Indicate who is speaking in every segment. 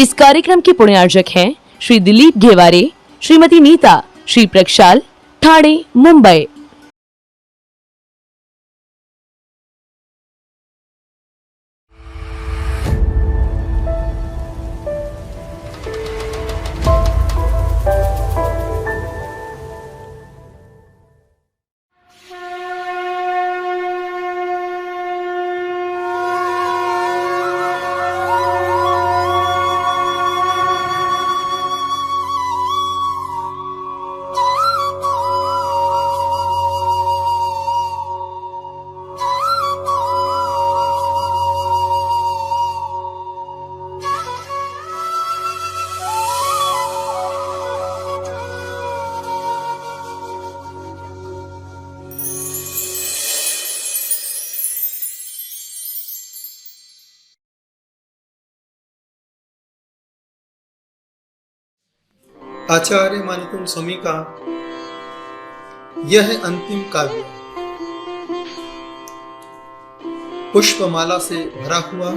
Speaker 1: इस कार्यक्रम के पुण्यार्जक हैं श्री दिलीप घेवारे, श्रीमती नीता, श्री प्रक्षाल, ठाणे, मुंबई।
Speaker 2: आचार्य मानिकुंज स्वामी का यह अंतिम काव्य पुष्पमाला से भरा हुआ,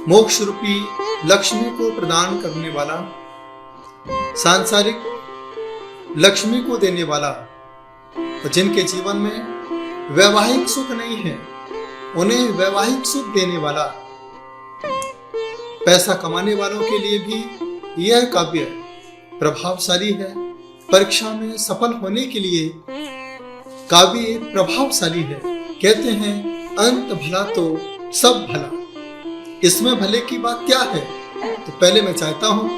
Speaker 2: मोक्ष रूपी लक्ष्मी को प्रदान करने वाला, सांसारिक लक्ष्मी को देने वाला, और जिनके जीवन में वैवाहिक सुख नहीं है उन्हें वैवाहिक सुख देने वाला, पैसा कमाने वालों के लिए भी यह काव्य प्रभावशाली है। परीक्षा में सफल होने के लिए काव्य प्रभावशाली है। कहते हैं अंत भला तो सब भला। इसमें भले की बात क्या है? तो पहले मैं चाहता हूं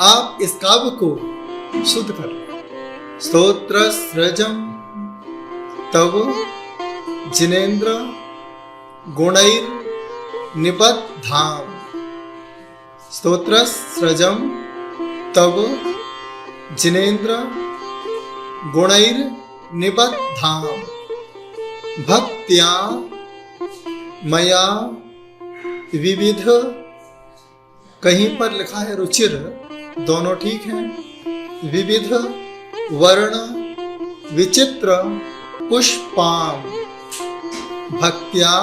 Speaker 2: आप इस काव्य को शुद्ध कर। स्तोत्र सृजम तव जिनेन्द्र गुणैर निबद्धाम। स्तोत्र सृजम तव जिनेन्द्र गुणैर निबद्धाम। भक्त्या मया विविध, कहीं पर लिखा है रुचिर, दोनों ठीक हैं। विविध वर्ण विचित्र पुष्पाम। भक्त्या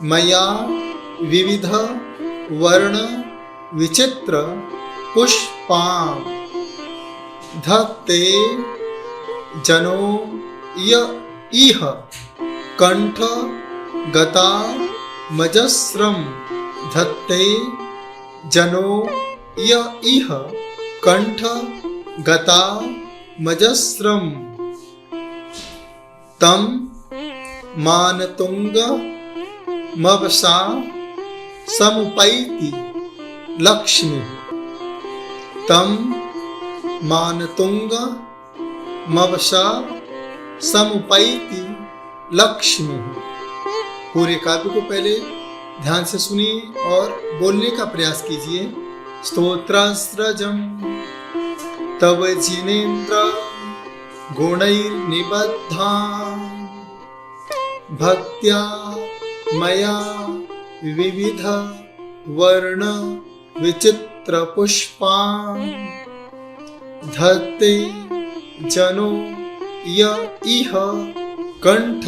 Speaker 2: मया विविध वर्ण विचित्र पुष्पाम। धत्ते जनो य इह कंठ गता मजस्रम। धत्ते जनो य इह कंठ गता मजस्रम। तम मानतुंग मवसा समुपैति लक्ष्मी। तम मानतुंग मवसा समुपैति लक्ष्मी। पूरे काव्य को पहले ध्यान से सुनिए और बोलने का प्रयास कीजिए। स्तोत्रस्रजम तव जिनेन्द्र गुणैर्निबद्धां। भक्त्या मया विविध वर्ण विचित्र पुष्पां। धत्ते जनो य इह कंठ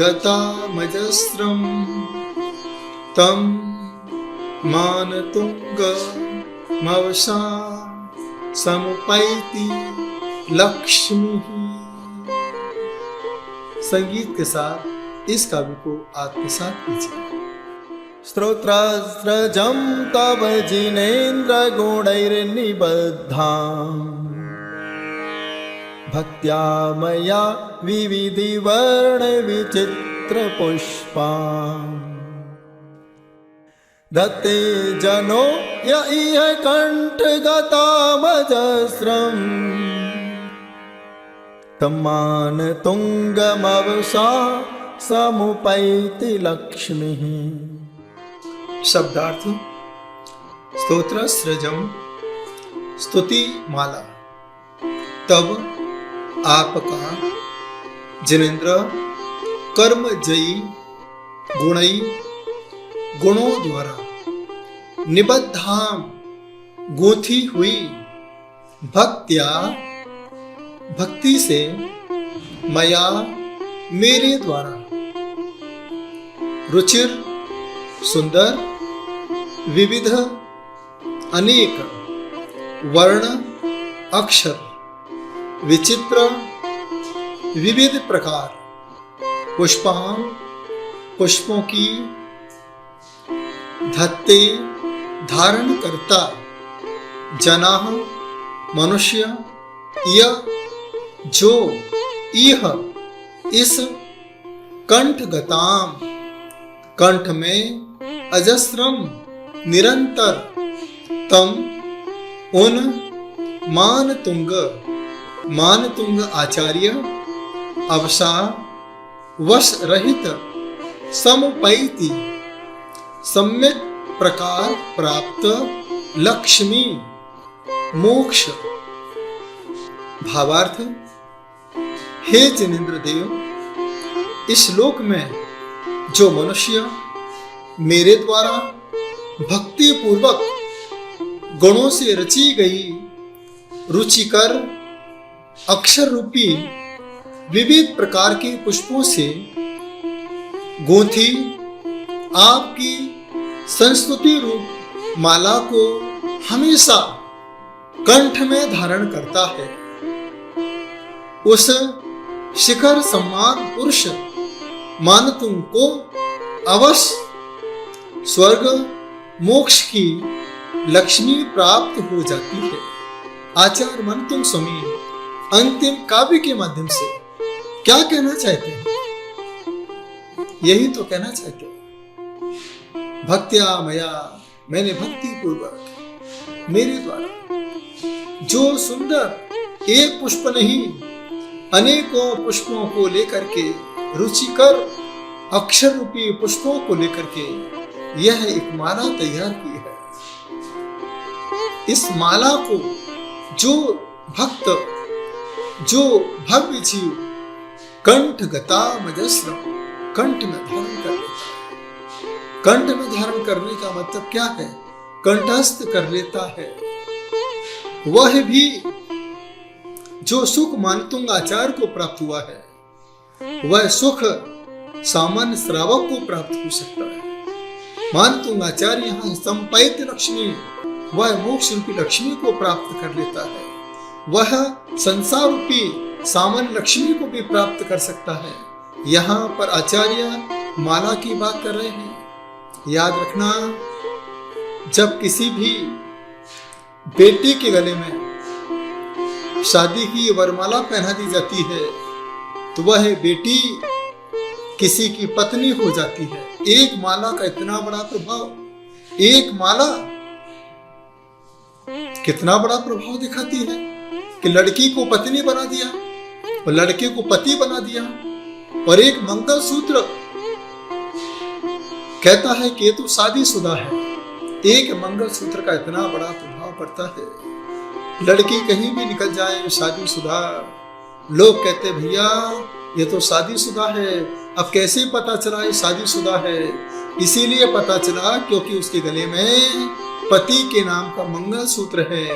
Speaker 2: गता मजस्रम। तम मानतुंग मवसा समुपैति लक्ष्मी। संगीत के साथ इस काव्य को आत्मसात कीजिए। स्तोत्रस्रजं तव जिनेन्द्र गुणैर्निबद्धां। भक्त्या मया विविधि वर्ण विचित्र पुष्पां। दत्ते जनो य इह कंठ गता मजस्रम। तम्मान तुंगमवसा समुपैति लक्ष्मी। शब्दार्थ। स्तोत्र सृजम स्तुति माला। तब आपका जिनेन्द्र कर्म जयी गुणई गुणों द्वारा निबद्धाम गूंथी हुई। भक्त्या भक्ति से मया मेरे द्वारा। रुचिर सुंदर विविध अनेक वर्ण अक्षर विचित्र विविध प्रकार पुष्पों की धत्ते धारण करता जनाः मनुष्य यह जो इह इस कंठ गताम कंठ में अजस्रम निरंतर तम उन मानतुंग आचार्य अवसा वश रहित समुपैति सम्यक प्रकार प्राप्त लक्ष्मी मोक्ष। भावार्थ, हे जिनेंद्र देव, इस लोक में जो मनुष्य मेरे द्वारा भक्ति पूर्वक गुणों से रची गई रुचिकर अक्षर रूपी विविध प्रकार के पुष्पों से गूंथी आपकी संस्तुति रूप माला को हमेशा कंठ में धारण करता है, उस शिखर सम्मान पुरुष मानतुंग को अवश्य स्वर्ग मोक्ष की लक्ष्मी प्राप्त हो जाती है। आचार्य मानतुंग स्वामी अंतिम काव्य के माध्यम से क्या कहना चाहते हैं? यही तो कहना चाहते हैं, भक्त्या मया, मैंने भक्ति पूर्वक मेरे द्वारा जो सुंदर एक पुष्प नहीं अनेकों पुष्पों को लेकर के रुचिकर अक्षर रूपी पुष्पों को लेकर के यह एक माला तैयार की है। इस माला को जो भक्त, जो भव्य जीव कंठ गता मजस्र कंठ में धारण कर लेता है। कंठ में धारण करने का मतलब क्या है? कंठस्थ कर लेता है। वह भी जो सुख मानतुंग आचार्य को प्राप्त हुआ है, वह सुख सामान्य श्रावक को प्राप्त हो सकता है। मानतुंग आचार्य यहाँ संपैत लक्ष्मी, वह मोक्ष रूपी लक्ष्मी को प्राप्त कर लेता है। वह संसार रूपी सामान्य लक्ष्मी को भी प्राप्त कर सकता है। यहाँ पर आचार्य माला की बात कर रहे हैं। याद रखना, जब किसी भी बेटी के गले में शादी की वरमाला पहना दी जाती है तो वह बेटी किसी की पत्नी हो जाती है। एक माला का इतना बड़ा प्रभाव, एक माला कितना बड़ा प्रभाव दिखाती है कि लड़की को पत्नी बना दिया और लड़के को पति बना दिया। और एक मंगलसूत्र कहता है कि ये तो शादीशुदा है। एक मंगलसूत्र का इतना बड़ा प्रभाव पड़ता है। लड़की कहीं भी निकल जाए शादीशुदा, लोग कहते भैया ये तो शादीशुदा है। अब कैसे पता चला ये शादीशुदा है? इसीलिए पता चला क्योंकि उसके गले में पति के नाम का मंगलसूत्र है।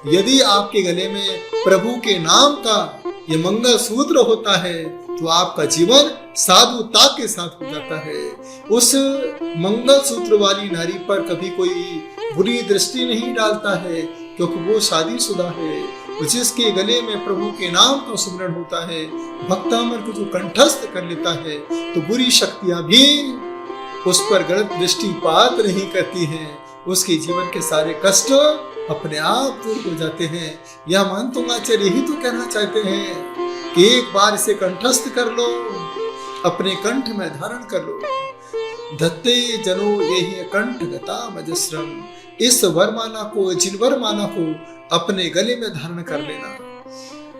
Speaker 2: यदि आपके गले में प्रभु के नाम का ये मंगलसूत्र होता है तो आपका जीवन साधुता के साथ हो जाता है। उस मंगलसूत्र वाली नारी पर कभी कोई बुरी दृष्टि नहीं डालता है क्योंकि वो शादीशुदा है। जिसके गले में प्रभु के नाम का सुमरण होता है, भक्तामर को जो कंठस्थ कर लेता है, तो बुरी शक्तियां भी उस पर गलत दृष्टिपात नहीं करती हैं। उसके जीवन के सारे कष्ट अपने आप दूर हो जाते हैं। यह मानतुंग आचार्य यही तो कहना चाहते हैं कि एक बार इसे कंठस्थ कर लो, अपने कंठ में धारण कर लो। धत्ते जनो यही कंठ गता मजस्रम, इस वरमाला को, जिन वरमाला को अपने गले में धारण कर लेना।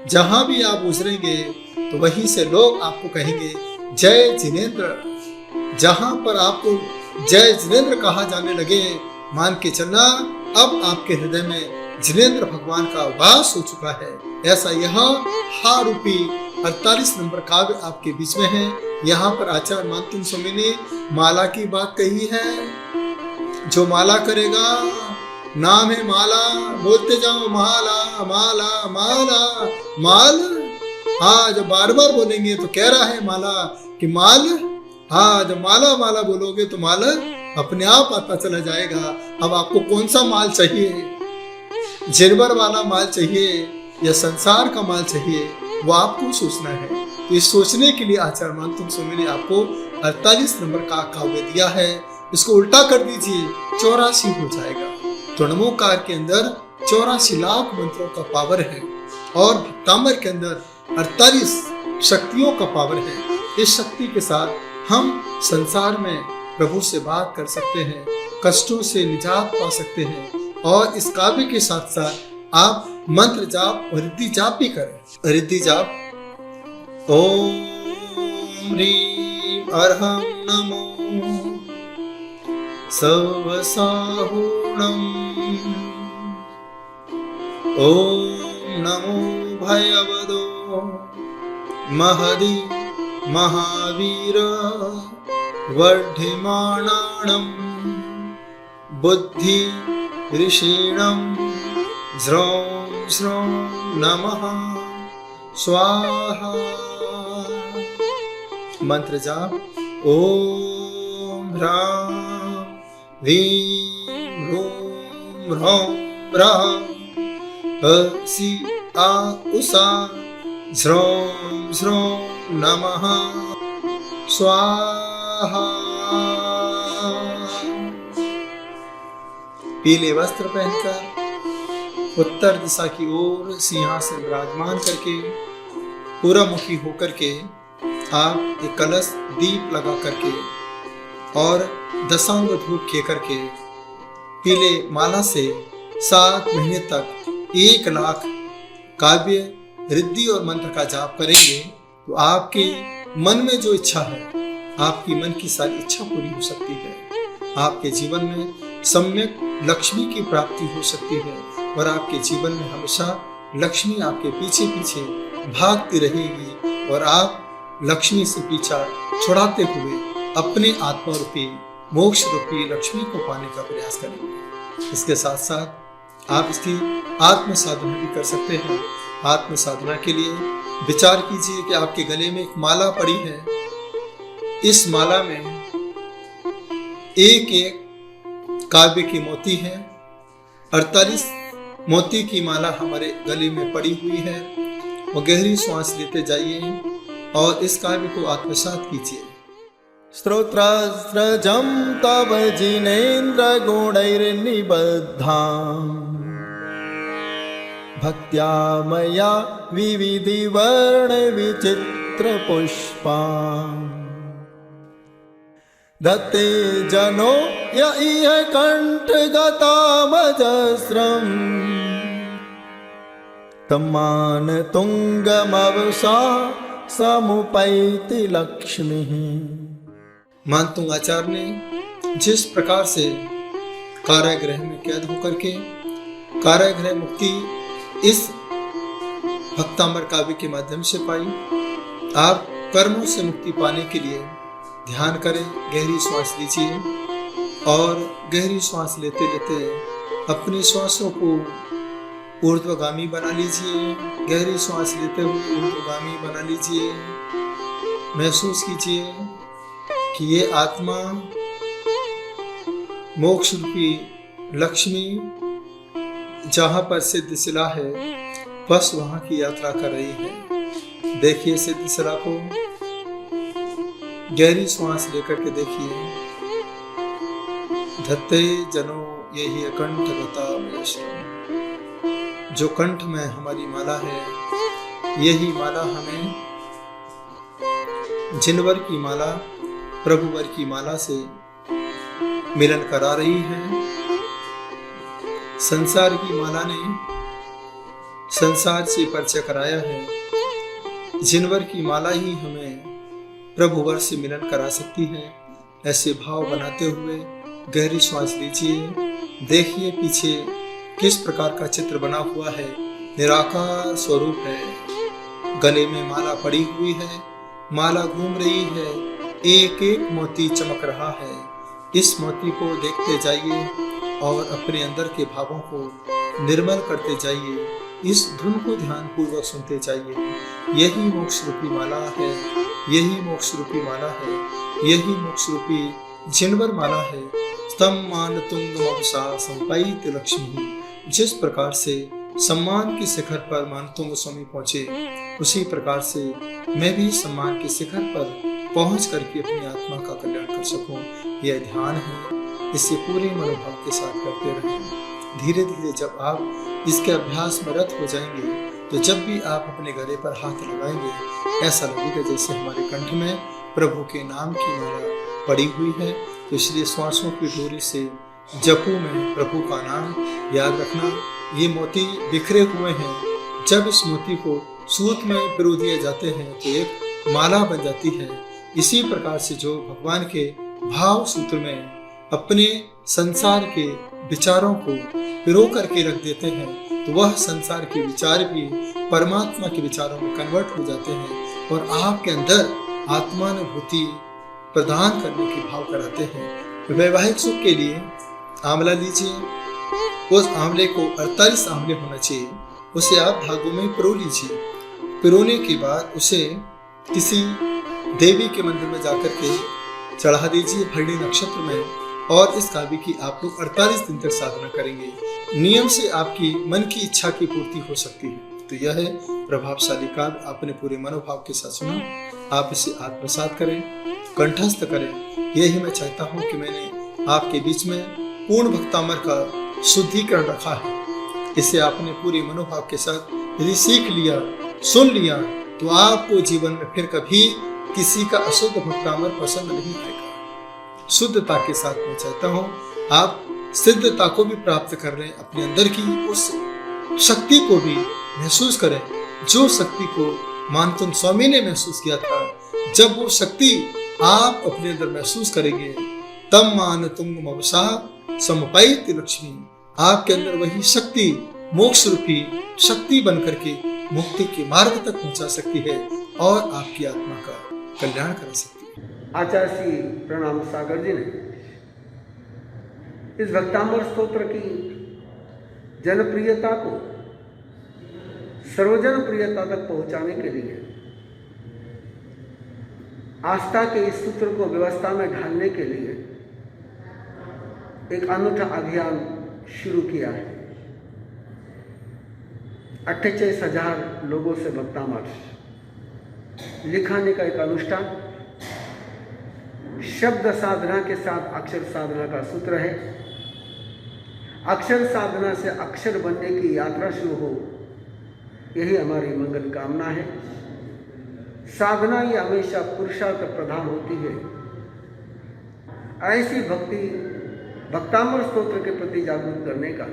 Speaker 2: जहां भी आप गुजरेंगे तो वहीं से लोग आपको कहेंगे जय जिनेंद्र। जहां पर आपको जय जिनेंद्र कहा जाने लगे, मान के चलना अब आपके हृदय में जिनेंद्र भगवान का वास हो चुका है। ऐसा यहाँ हा रूपी 48 नंबर काव्य आपके बीच में है। यहाँ पर आचार्य मानतुंग स्वामी ने माला की बात कही है। जो माला करेगा, नाम है माला, बोलते जाओ माला माला माला माल। हाँ, जब बार बार बोलेंगे तो कह रहा है माला कि माल। हाँ, जब माला माला बोलोगे तो माल अपने आप पता चला जाएगा। अब आपको कौन सा माल चाहिए, जानवर वाला माल चाहिए या संसार का माल चाहिए, वो आपको सोचना है। तो इस सोचने के लिए आचार्य मानतुंग स्वामी ने आपको 48 नंबर का काव्य दिया है। इसको उल्टा कर दीजिए, 84 हो जाएगा। तो नमोकार के अंदर 84 लाख मंत्रों का पावर है और भक्तामर के अंदर 48 शक्तियों का पावर है। इस शक्ति के साथ हम संसार में प्रभु से बात कर सकते हैं, कष्टों से निजात पा सकते हैं। और इस काव्य के साथ साथ आप मंत्र जाप और रिद्धि जाप भी करें। रिद्धि जाप ओम ह्रीं अर्हं नमो सर्वसाहुणम्, ओम नमो भयवदो महदि महावीर वर्धिमानाणं बुद्धि ऋषीणं ज्रौं श्रौं नमः स्वाहा। मंत्र जाप ओम ह्रां ह्रीं ह्रूं ह्रौं ह्रां हसि आ उषा ज्रौं श्रौं नमः स्वाहा। पीले वस्त्र पहनकर उत्तर दिशा की ओर सिंहासन विराजमान करके पूरा मुखी होकर के आप एक कलश दीप लगा करके और दशांग धूप खे करके पीले माला से 7 महीने तक 1 लाख काव्य रिद्धि और मंत्र का जाप करेंगे तो आपके मन में जो इच्छा है, आपकी मन की सारी इच्छा पूरी हो सकती है। आपके जीवन में सम्यक लक्ष्मी की प्राप्ति हो सकती है और आपके जीवन में हमेशा लक्ष्मी आपके पीछे पीछे भागती रहेगी और आप लक्ष्मी से पीछा छुड़ाते हुए अपने आत्मा रूपी मोक्ष रूपी लक्ष्मी को पाने का प्रयास करेंगे। इसके साथ साथ आप इसकी आत्म साधना भी कर सकते हैं। आत्म साधना के लिए विचार कीजिए कि आपके गले में एक माला पड़ी है। इस माला में एक एक काव्य की मोती है। 48 मोती की माला हमारे गले में पड़ी हुई है। वो गहरी श्वास लेते जाइए और इस काव्य को आत्मसात कीजिए।
Speaker 3: स्तोत्रस्रजं तव जिनेन्द्र गुणैर्निबद्धां भक्त्या मया विविधि वर्ण विचित्र पुष्पां दत्ते जनो य इह कण्ठगतामजस्रम् तम्मान तुंगमवसा समुपैति लक्ष्मीः।
Speaker 2: मानतुंग आचार्य ने जिस प्रकार से कारागृह में कैद होकर के कारागृह मुक्ति इस भक्तामर काव्य के माध्यम से पाई, आप कर्मों से मुक्ति पाने के लिए ध्यान करें। गहरी श्वास लीजिए और गहरी श्वास लेते लेते अपनी श्वासों को ऊर्ध्वगामी बना लीजिए। गहरी श्वास लेते हुए ऊर्ध्वगामी बना लीजिए। महसूस कीजिए कि ये आत्मा मोक्ष रूपी लक्ष्मी जहां पर सिद्धशिला है बस वहां की यात्रा कर रही है। देखिए सिद्धशिला को, गहरी श्वास लेकर के देखिए। धत्ते जनो यही कंठ गता मयश्रम, जो कंठ में हमारी माला है यही माला हमें जिनवर की माला प्रभुवर की माला से मिलन करा रही है। संसार की माला ने संसार से परिचय कराया है, जिनवर की माला ही हमें प्रभुवर से मिलन करा सकती है। ऐसे भाव बनाते हुए गहरी श्वास लीजिए। देखिए पीछे किस प्रकार का चित्र बना हुआ है। निराकार स्वरूप है। गले में माला पड़ी हुई है, माला घूम रही है, एक एक मोती चमक रहा है। इस मोती को देखते जाइए और अपने अंदर के भावों को निर्मल करते जाइए। इस धुन को ध्यान पूर्वक सुनते जाइए। यही मोक्ष रूपी माला है, यही मोक्ष रूपी माला है, यही मोक्ष रूपी जिनवर माला है स्तम मान तुंग मवसा संपैत लक्ष्मी। जिस प्रकार से सम्मान के शिखर पर मानतुंग स्वामी पहुंचे, उसी प्रकार से मैं भी सम्मान के शिखर पर पहुंच करके अपनी आत्मा का कल्याण कर सकूं, यह ध्यान है। इसे पूरे मनोभाव के साथ करते रहें। धीरे धीरे जब आप इसके अभ्यास में रत हो जाएंगे, तो जब भी आप अपने गले पर हाथ लगाएंगे, ऐसा लगेगा जैसे हमारे कंठ में प्रभु के नाम की माला पड़ी हुई है। तो इसलिए श्वासों की डोरी से जपू में प्रभु का नाम याद रखना। ये मोती बिखरे हुए हैं, जब इस मोती को सूत में पिरो दिए जाते हैं तो एक माला बन जाती है। इसी प्रकार से जो भगवान के भाव सूत्र में अपने संसार के विचारों को पिरो करके रख देते हैं, तो वह संसार के विचार भी परमात्मा के विचारों में कन्वर्ट हो जाते हैं और आपके अंदर आत्मानुभूति प्रदान करने के भाव कराते हैं। वैवाहिक सुख के लिए आंवला लीजिए, उस आंवले को 48 आंवले होना चाहिए, उसे आप धागों में पिरो लीजिए। पिरोने के बाद उसे किसी देवी के मंदिर में जाकर के चढ़ा दीजिए भरणी नक्षत्र में, और इस काव्य की आप लोग 48 दिन तक साधना करेंगे। नियम से आपकी मन की इच्छा की पूर्ति हो सकती है। तो यह है प्रभावशाली काव्य, आपने पूरे मनोभाव के साथ सुना। आप इसे आत्मसात करें, कंठस्थ करें। यही मैं चाहता हूँ कि मैंने आपके बीच में पूर्ण भक्तामर का शुद्धिकरण रखा है। इसे आपने पूरे मनोभाव के साथ यदि सीख लिया, सुन लिया, तो आपको जीवन में फिर कभी किसी का अशुद्ध भक्तामर पसंद नहीं आएगा। शुद्धता के साथ मैं चाहता हूँ आप सिद्धता को भी प्राप्त कर लें, अपने अंदर की उस शक्ति को भी महसूस करें, जो शक्ति को मानतुंग स्वामी ने महसूस किया था। जब वो शक्ति आप अपने अंदर महसूस करेंगे, तब मानतुंग मवसा समपैत लक्ष्मी, आपके अंदर वही शक्ति मोक्ष रूपी शक्ति बनकर के मुक्ति के मार्ग तक पहुंचा सकती है और आपकी आत्मा का कल्याण कर सकती है।
Speaker 4: आचार्य श्री प्रणाम सागर जी ने इस भक्तामर स्तोत्र की जनप्रियता को सर्वजन प्रियता तक पहुंचाने के लिए आस्था के इस सूत्र को व्यवस्था में ढालने के लिए एक अनूठा अभियान शुरू किया है। 48,000 लोगों से भक्तामर लिखाने का एक अनुष्ठान, शब्द साधना के साथ अक्षर साधना का सूत्र है। अक्षर साधना से अक्षर बनने की यात्रा शुरू हो, यही हमारी मंगल कामना है। साधना ही हमेशा पुरुषार्थ प्रधान होती है। ऐसी भक्ति भक्तामर स्तोत्र के प्रति जागरूक करने का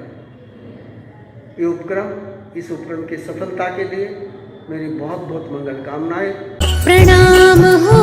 Speaker 4: ये उपक्रम, इस उपक्रम की सफलता के लिए मेरी बहुत बहुत मंगल कामनाएं।
Speaker 5: प्रणाम हो